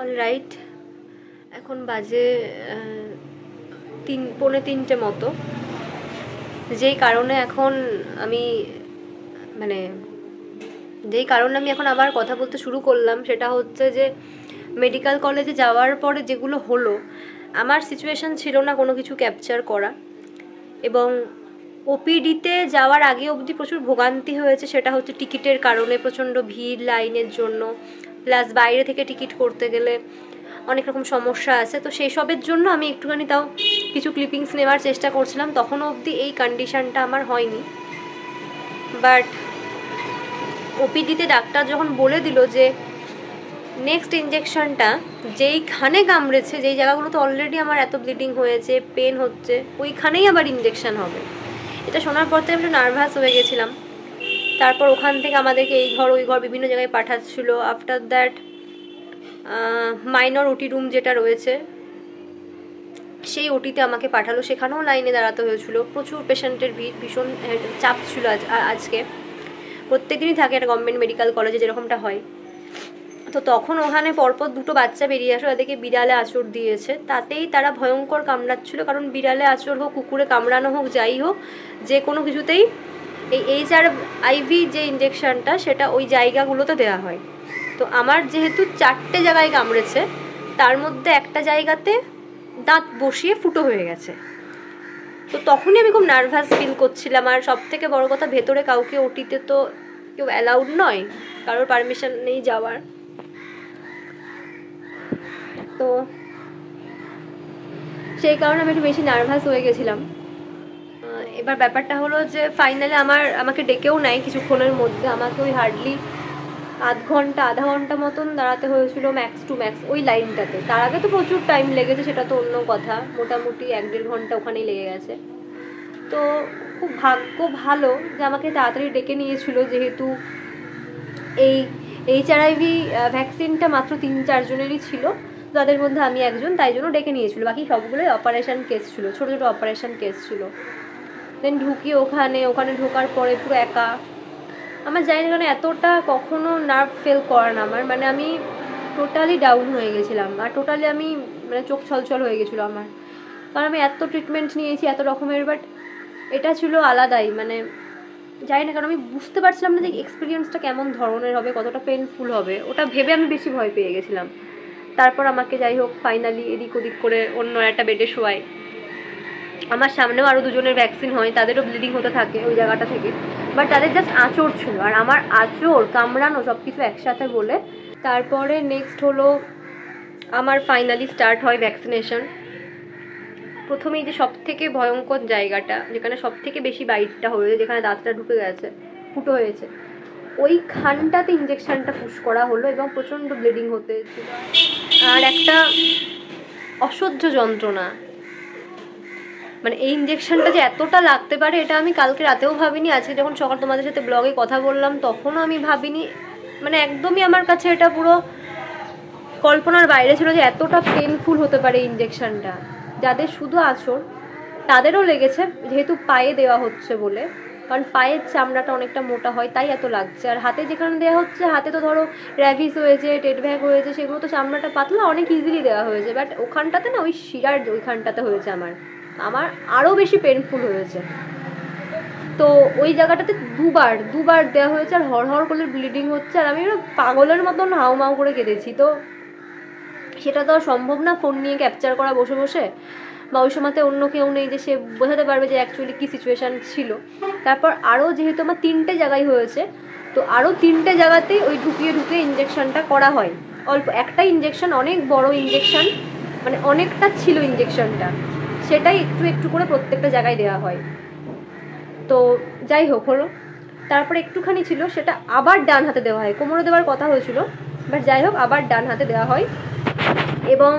Alright, এখন বাজে 3:45 মতো। যেই কারণে এখন আমি এখন আবার কথা বলতে শুরু করলাম, সেটা হচ্ছে যে মেডিকেল কলেজে যাওয়ার পরে যেগুলো হলো, আমার সিচুয়েশান ছিল না কোনো কিছু ক্যাপচার করা, এবং ওপিডিতে যাওয়ার আগে অবধি প্রচুর ভোগান্তি হয়েছে। সেটা হচ্ছে টিকিটের কারণে, প্রচণ্ড ভিড় লাইনের জন্য, প্লাস বাইরে থেকে টিকিট করতে গেলে অনেক রকম সমস্যা আছে। তো সেই সবের জন্য আমি একটুখানি তাও কিছু ক্লিপিংস নেওয়ার চেষ্টা করছিলাম, তখনও অবধি এই কন্ডিশানটা আমার হয়নি। বাট ওপিডিতে ডাক্তার যখন বলে দিল যে নেক্সট ইঞ্জেকশনটা যেইখানে কামড়েছে, যেই জায়গাগুলোতে অলরেডি আমার এত ব্লিডিং হয়েছে, পেন হচ্ছে, ওইখানেই আবার ইঞ্জেকশন হবে, এটা শোনার পর থেকে আমি একটু নার্ভাস হয়ে গেছিলাম। তারপর ওখান থেকে আমাদেরকে এই ঘর ওই ঘর বিভিন্ন জায়গায় পাঠাচ্ছিল। After that minor OT room যেটা রয়েছে, সেই ওটিতে আমাকে পাঠালো, সেখানেও লাইনে দাঁড়াতে হয়েছিল। প্রচুর পেশেন্টের ভিড়, ভীষণ চাপ ছিল আজকে। প্রত্যেকদিনই থাকে একটা গভর্নমেন্ট মেডিকেল কলেজে যেরকমটা হয়। তো তখন ওখানে পরপর দুটো বাচ্চা বেরিয়ে আসে, তাদেরকে বিড়ালে আঁচড় দিয়েছে। তাতেই তারা ভয়ঙ্কর কামড়াচ্ছিল, কারণ বিড়ালে আঁচড় হোক, কুকুরে কামড়ানো হোক, যাই হোক, যে কোনো কিছুতেই এই HIV যে ইঞ্জেকশনটা, সেটা ওই জায়গাগুলোতে দেওয়া হয়। তো আমার যেহেতু 4টে জায়গায় কামড়েছে, তার মধ্যে একটা জায়গাতে দাঁত বসিয়ে ফুটো হয়ে গেছে। তো তখনই আমি খুব নার্ভাস ফিল করছিলাম। আর সব থেকে বড় কথা, ভেতরে কাউকে ওটিতে তো কেউ অ্যালাউড নয়, কারোর পারমিশন নেই যাওয়ার। তো সেই কারণে আমি একটু বেশি নার্ভাস হয়ে গেছিলাম। এবার ব্যাপারটা হলো যে ফাইনালি আমাকে ডেকেও নেয় কিছুক্ষণের মধ্যে। আমাকে ওই হার্ডলি আধা ঘন্টা মতন দাঁড়াতে হয়েছিল ম্যাক্স টু ম্যাক্স ওই লাইনটাতে। তার আগে তো প্রচুর টাইম লেগেছে, সেটা তো অন্য কথা, মোটামুটি 1-1.5 ঘন্টা ওখানেই লেগে গেছে। তো খুব ভাগ্য ভালো যে আমাকে তাড়াতাড়ি ডেকে নিয়েছিল, যেহেতু এই HIV ভ্যাকসিনটা মাত্র 3-4 জনেরই ছিল, তাদের মধ্যে আমি একজন, তাই জন্য ডেকে নিয়েছিল। বাকি সবগুলোই অপারেশন কেস ছিল, ছোটো ছোটো অপারেশন কেস ছিল। দেন ঢুকি ওখানে ঢোকার পরে পুরো একা। আমার জানি না কেন এতটা কখনো নার্ভ ফেল করে না আমার, আমি টোটালি ডাউন হয়ে গেছিলাম। আর টোটালি আমি চোখ ছলছল হয়ে গেছিলো আমার, কারণ আমি এত ট্রিটমেন্ট নিয়েছি এত রকমের। বাট এটা ছিল আলাদাই, জানি না, কারণ আমি বুঝতে পারছিলাম না যে এক্সপিরিয়েন্সটা কেমন ধরনের হবে, কতটা পেনফুল হবে, ওটা ভেবে আমি বেশি ভয় পেয়ে গেছিলাম। তারপর আমাকে যাই হোক ফাইনালি এদিক ওদিক করে অন্য একটা বেডে শোয়াই। আমার সামনেও আরও 2 জনের ভ্যাকসিন হয়, তাদেরও ব্লিডিং হতে থাকে ওই জায়গাটা থেকে, বাট তাদের জাস্ট আঁচড় ছিল, আর আমার আঁচড় কামড়ানো সব কিছু একসাথে বলে। তারপরে নেক্সট হলো আমার ফাইনালি স্টার্ট হয় ভ্যাকসিনেশন। প্রথমেই যে সব থেকে ভয়ঙ্কর জায়গাটা, যেখানে সব থেকে বেশি বাইটটা হয়েছে, যেখানে দাঁতটা ঢুকে গেছে, ফুটো হয়েছে, ওইখানটাতে ইঞ্জেকশনটা পুশ করা হলো এবং প্রচণ্ড ব্লিডিং হতে ছিল। আর একটা অসহ্য যন্ত্রণা, এই ইঞ্জেকশনটা যে এতটা লাগতে পারে এটা আমি কালকে রাতেও ভাবিনি। আজকে যখন সকাল তোমাদের সাথে ব্লগে কথা বললাম তখনও আমি ভাবিনি। একদমই আমার কাছে এটা পুরো কল্পনার বাইরে ছিল যে এতটা পেনফুল হতে পারে ইঞ্জেকশনটা। যাদের শুধু আঁচড় তাদেরও লেগেছে, যেহেতু পায়ে দেওয়া হচ্ছে বলে, কারণ পায়ের চামড়াটা অনেকটা মোটা হয় তাই এত লাগছে। আর হাতে যেখানে দেওয়া হচ্ছে, হাতে তো ধরো র্যাভিস হয়েছে, টেটভ্যাক হয়েছে, সেগুলো তো চামড়াটা পাতলা, অনেক ইজিলি দেওয়া হয়েছে। বাট ওখানটাতে না, ওই শিরার ওইখানটাতে হয়েছে আমার আরও বেশি পেনফুল হয়েছে। তো ওই জায়গাটাতে দুবার দেওয়া হয়েছে, আর হড়হড় করে ব্লিডিং হচ্ছে, আর আমি পাগলের মতন হাউমাউ করে কেঁদেছি। তো সেটা তো আর সম্ভব না ফোন নিয়ে ক্যাপচার করা বসে বসে, বা ওই সময়তে অন্য কেউ নেই যে সে বোঝাতে পারবে যে অ্যাকচুয়ালি কী সিচুয়েশান ছিল। তারপর আরও যেহেতু আমার 3টে জায়গায় হয়েছে, তো আরও 3টে জায়গাতেই ওই ঢুকিয়ে ইঞ্জেকশনটা করা হয়। অল্প একটা ইঞ্জেকশন, অনেক বড় ইঞ্জেকশন, অনেকটা ছিল ইঞ্জেকশনটা, সেটাই একটু একটু করে প্রত্যেকটা জায়গায় দেওয়া হয়। তো যাই হোক হলো, তারপরে একটুখানি ছিল, সেটা আবার ডান হাতে দেওয়া হয়। কোমরে দেওয়ার কথা হয়েছিল, বাট যাই হোক আবার ডান হাতে দেওয়া হয়। এবং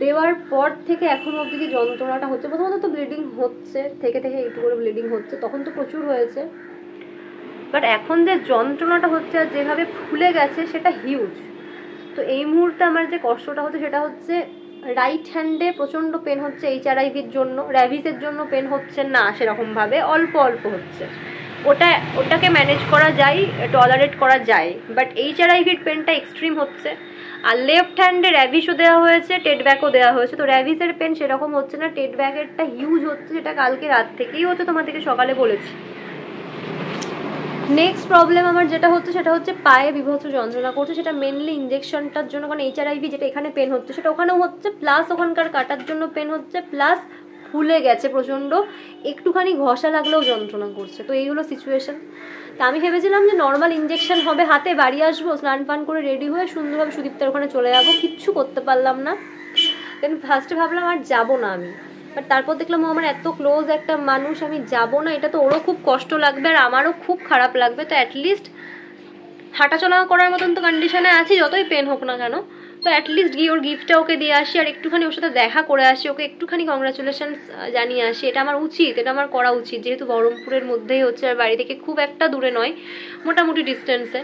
দেওয়ার পর থেকে এখন অবধি যে যন্ত্রণাটা হচ্ছে, প্রথমত তো ব্লিডিং হচ্ছে, থেকে একটু করে ব্লিডিং হচ্ছে, তখন তো প্রচুর হয়েছে, বাট এখন যে যন্ত্রণাটা হচ্ছে আর যেভাবে ফুলে গেছে সেটা হিউজ। তো এই মুহূর্তে আমার যে কষ্টটা হচ্ছে সেটা হচ্ছে রাইট হ্যান্ডে প্রচণ্ড পেন হচ্ছে HIVর জন্য। র্যাভিসের জন্য পেন হচ্ছে না সেরকমভাবে, অল্প অল্প হচ্ছে, ওটাকে ম্যানেজ করা যায়, টলারেট করা যায়, বাট HRIVর পেনটা এক্সট্রিম হচ্ছে। আর লেফট হ্যান্ডে র্যাভিশও দেওয়া হয়েছে, টেড ব্যাকও দেওয়া হয়েছে। তো র্যাভিসের পেন সেরকম হচ্ছে না, টেড ব্যাকেরটা হিউজ হচ্ছে, যেটা কালকে রাত থেকেই হচ্ছে, তোমাদেরকে সকালে বলেছি। নেক্সট প্রবলেম আমার যেটা হচ্ছে সেটা হচ্ছে পায়ে বিভৎস যন্ত্রণা করছে, সেটা মেনলি ইঞ্জেকশনটার জন্য, কারণ HRIV যেটা এখানে পেন হচ্ছে সেটা ওখানেও হচ্ছে, প্লাস ওখানকার কাটার জন্য পেন হচ্ছে, প্লাস ফুলে গেছে প্রচণ্ড, একটুখানি ঘষা লাগলেও যন্ত্রণা করছে। তো এই হলো সিচুয়েশন। তা আমি ভেবেছিলাম যে নর্মাল ইঞ্জেকশন হবে, হাতে বাড়ি আসবো, স্নান পান করে রেডি হয়ে সুন্দরভাবে সুদীপ্তার ওখানে চলে যাবো, কিচ্ছু করতে পারলাম না। দেন ফার্স্টে ভাবলাম আর যাবো না আমি, বাট তারপর দেখলাম ও আমার এত ক্লোজ একটা মানুষ, আমি যাব না, এটা তো ওরও খুব কষ্ট লাগবে আর আমারও খুব খারাপ লাগবে। তো অ্যাটলিস্ট হাঁটাচলা করার মতন তো কন্ডিশনে আছি, যতই পেন হোক না কেন, তো অ্যাটলিস্ট গিয়ে ওর গিফটটা ওকে দিয়ে আসি, আর একটুখানি ওর সাথে দেখা করে আসি, ওকে একটুখানি কংগ্রাচুলেশন জানিয়ে আসি। এটা আমার উচিত, এটা আমার করা উচিত, যেহেতু বহরমপুরের মধ্যেই হচ্ছে আর বাড়ি থেকে খুব একটা দূরে নয়, মোটামুটি ডিস্টেন্সে।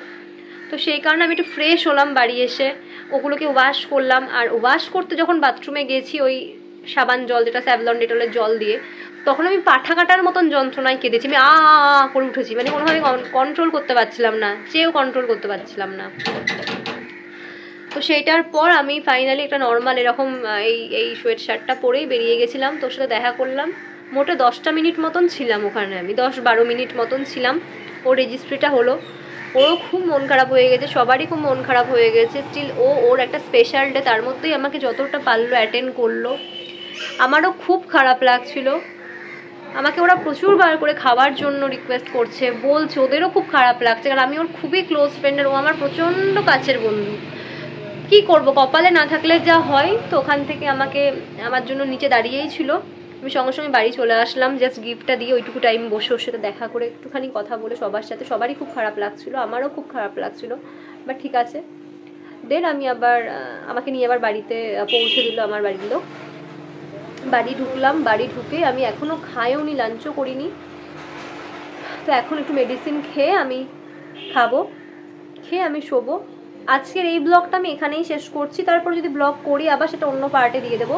তো সেই কারণে আমি একটু ফ্রেশ হলাম বাড়ি এসে, ওগুলোকে ওয়াশ করলাম। আর ওয়াশ করতে যখন বাথরুমে গেছি ওই সাবান জল, যেটা স্যাভলন ডেটলের জল দিয়ে, তখন আমি পাঠা কাটার মতন যন্ত্রণায় কেঁদেছি, আমি করে উঠেছি, মানে কোনোভাবে কন্ট্রোল করতে পারছিলাম না, চেয়েও কন্ট্রোল করতে পারছিলাম না। তো সেইটার পর আমি ফাইনালি একটা নর্মাল এরকম এই সোয়েট শার্টটা পরেই বেরিয়ে গেছিলাম, তোর সাথে দেখা করলাম। মোটে 10টা মিনিট মতন ছিলাম ওখানে, আমি 10-12 মিনিট মতন ছিলাম। ওর রেজিস্ট্রিটা হলো, ওরও খুব মন খারাপ হয়ে গেছে, সবারই খুব মন খারাপ হয়ে গেছে। স্টিল ওর একটা স্পেশাল ডে, তার মধ্যেই আমাকে যতটা পারলো অ্যাটেন্ড করলো। আমারও খুব খারাপ লাগছিল, আমাকে ওরা প্রচুরবার করে খাওয়ার জন্য রিকোয়েস্ট করছে, বলছে, ওদেরও খুব খারাপ লাগছে, কারণ আমি ওর খুবই ক্লোজ ফ্রেন্ড আর ও আমার প্রচণ্ড কাছের বন্ধু। কি করব, কপালে না থাকলে যা হয়। তো ওখান থেকে আমার জন্য নিচে দাঁড়িয়েই ছিল, আমি সঙ্গে সঙ্গে বাড়ি চলে আসলাম, জাস্ট গিফটটা দিয়ে ওইটুকু টাইম বসে ওর সাথে দেখা করে একটুখানি কথা বলে সবার সাথে। সবারই খুব খারাপ লাগছিল, আমারও খুব খারাপ লাগছিল, বাট ঠিক আছে। দেন আমি আমাকে নিয়ে আবার বাড়িতে পৌঁছে দিল আমার বাড়ির লোক। বাড়ি ঢুকলাম, বাড়ি ঢুকে আমি এখনও খাইও নি, লাঞ্চও করিনি। তো এখন একটু মেডিসিন খেয়ে আমি খাবো, খেয়ে আমি শোবো। আজকের এই ব্লগটা আমি এখানেই শেষ করছি, তারপর যদি ব্লগ করি আবার সেটা অন্য পার্টে দিয়ে দেবো,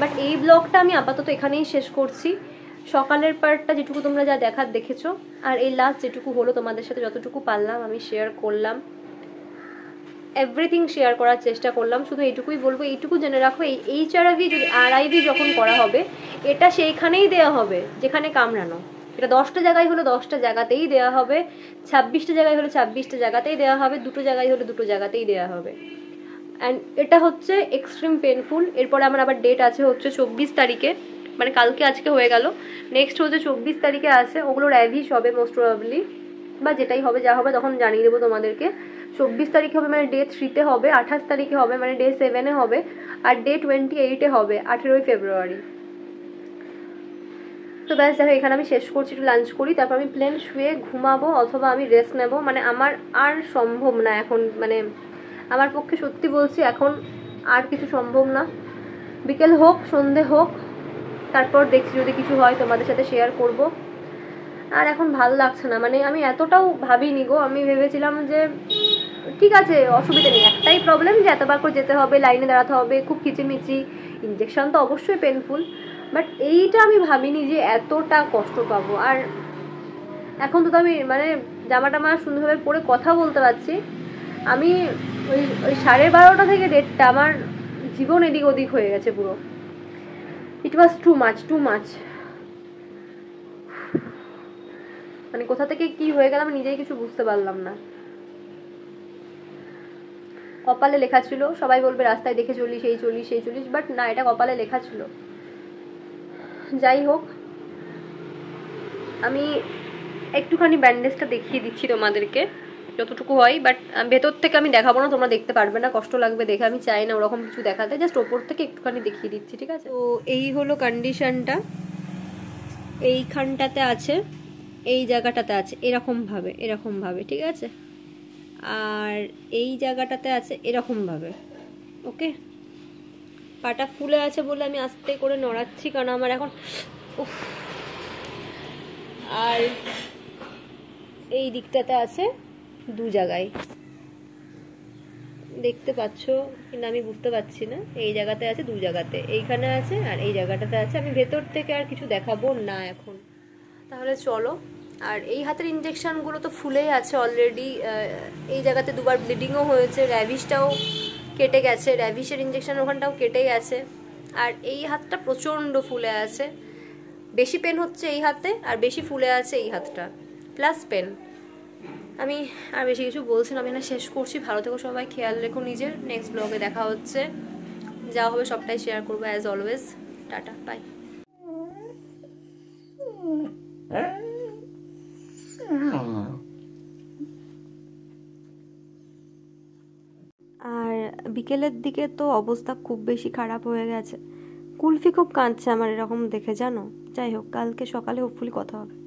বাট এই ব্লগটা আমি আপাতত এখানেই শেষ করছি। সকালের পার্টটা যেটুকু তোমরা যা দেখার দেখেছো, আর এই লাস্ট যেটুকু হলো তোমাদের সাথে যতটুকু পারলাম আমি শেয়ার করলাম, এভরিথিং শেয়ার করার চেষ্টা করলাম। শুধু এইটুকুই বলবো, এইটুকু জেনে রাখো, এই HRIV যখন করা হবে, এটা সেইখানেই দেওয়া হবে যেখানে কামড়ানো। এটা 10টা জায়গায় হলো 10টা জায়গাতেই দেওয়া হবে, 26টা জায়গায় হলে 26টা জায়গাতেই দেওয়া হবে, 2টো জায়গায় হলে 2টো জায়গাতেই দেওয়া হবে। অ্যান্ড এটা হচ্ছে এক্সট্রিম পেনফুল। এরপরে আমার আবার ডেট আছে হচ্ছে 24 তারিখে, মানে কালকে আজকে হয়ে গেল, নেক্সট হচ্ছে 24 তারিখে আছে। ওগুলো র্যাভিশ হবে মোস্ট প্রবাবলি, বা যেটাই হবে যা হবে তখন জানিয়ে দেবো তোমাদেরকে। 24 তারিখে হবে মানে ডে 3-তে হবে, 28 তারিখে হবে মানে ডে 7-এ হবে, আর ডে 28-এ হবে 18ই ফেব্রুয়ারি। তো ব্যাস দেখো, এখানে আমি শেষ করছি, একটু লাঞ্চ করি, তারপর আমি প্লেন শুয়ে ঘুমাবো অথবা আমি রেস্ট নেব। মানে আমার আর সম্ভব না এখন, মানে আমার পক্ষে সত্যি বলছি এখন আর কিছু সম্ভব না। বিকেল হোক, সন্ধে হোক, তারপর দেখছি যদি কিছু হয় তোমাদের সাথে শেয়ার করব। আর এখন ভালো লাগছে না, মানে আমি এতটাও ভাবিনি গো। আমি ভেবেছিলাম যে ঠিক আছে, অসুবিধা নেই, একটাই প্রবলেম যে এতবার করে যেতে হবে, লাইনে দাঁড়াতে হবে, খুব কিচিমিচি, ইঞ্জেকশন তো অবশ্যই পেনফুল, বাট এইটা আমি ভাবিনি যে এতটা কষ্ট পাবো। আর এখন তো আমি মানে জামাটা আমার সুন্দরভাবে পরে কথা বলতে পারছি। আমি ওই 12:30 থেকে 1:30 আমার জীবন এদিক ওদিক হয়ে গেছে পুরো। ইট ওয়াজ টু মাচ। মানে কোথা থেকে কি হয়ে গেল আমি নিজেই কিছু বুঝতে পারলাম না। কপালে লেখা ছিল, সবাই বলবে রাস্তায় দেখে চলিস, এই চলিস, বাট না, এটা কপালে লেখা ছিল। যাই হোক, আমি একটুখানি ব্যান্ডেজটা দেখিয়ে দিচ্ছি তোমাদেরকে যতটুকু হয়, বাট ভেতর থেকে আমি দেখাবো না, তোমরা দেখতে পারবে না, কষ্ট লাগবে দেখে। আমি চাই না ওরকম কিছু দেখাতে, জাস্ট ওপর থেকে একটুখানি দেখিয়ে দিচ্ছি, ঠিক আছে? তো এই হলো কন্ডিশনটা, এইখানটাতে আছে, এই জায়গাটাতে আছে এরকম ভাবে, ঠিক আছে? আর এই জায়গাটাতে আছে এরকম ভাবে, ওকে? পাটা ফুলে আছে বলে আমি আস্তে করে নড়াচ্ছি, কারণ আমার এখন আর এই দিকটাতে আছে 2 জায়গায়, দেখতে পাচ্ছ কিন্তু আমি বুঝতে পারছি না। এই জায়গাতে আছে 2 জায়গাতে, এইখানে আছে আর এই জায়গাটাতে আছে। আমি ভেতর থেকে আর কিছু দেখাবো না এখন। তাহলে চলো আর এই হাতের ইনজেকশনগুলো তো ফুলেই আছে অলরেডি, এই জায়গাতে দুবার ব্লিডিংও হয়েছে, র্যাভিশটাও কেটে গেছে, র্যাভিশের ইনজেকশন ওখানটাও কেটে গেছে। আর এই হাতটা প্রচণ্ড ফুলে আছে, বেশি পেন হচ্ছে এই হাতে, আর বেশি ফুলে আছে এই হাতটা, প্লাস পেন। আমি আর বেশি কিছু বলছি না, আমি এখানে শেষ করছি। ভালো থেকো সবাই, খেয়াল রেখো নিজের। নেক্সট ব্লগে দেখা হচ্ছে, যা হবে সবটাই শেয়ার করবো অ্যাজ অলওয়েজ। Tata, bye. আর বিকেলের দিকে তো অবস্থা খুব বেশি খারাপ হয়ে গেছে। কুলফি খুব কাঁদছে আমার এরকম দেখে, জানো। যাই হোক, কালকে সকালে হোপফুলি কথা হবে।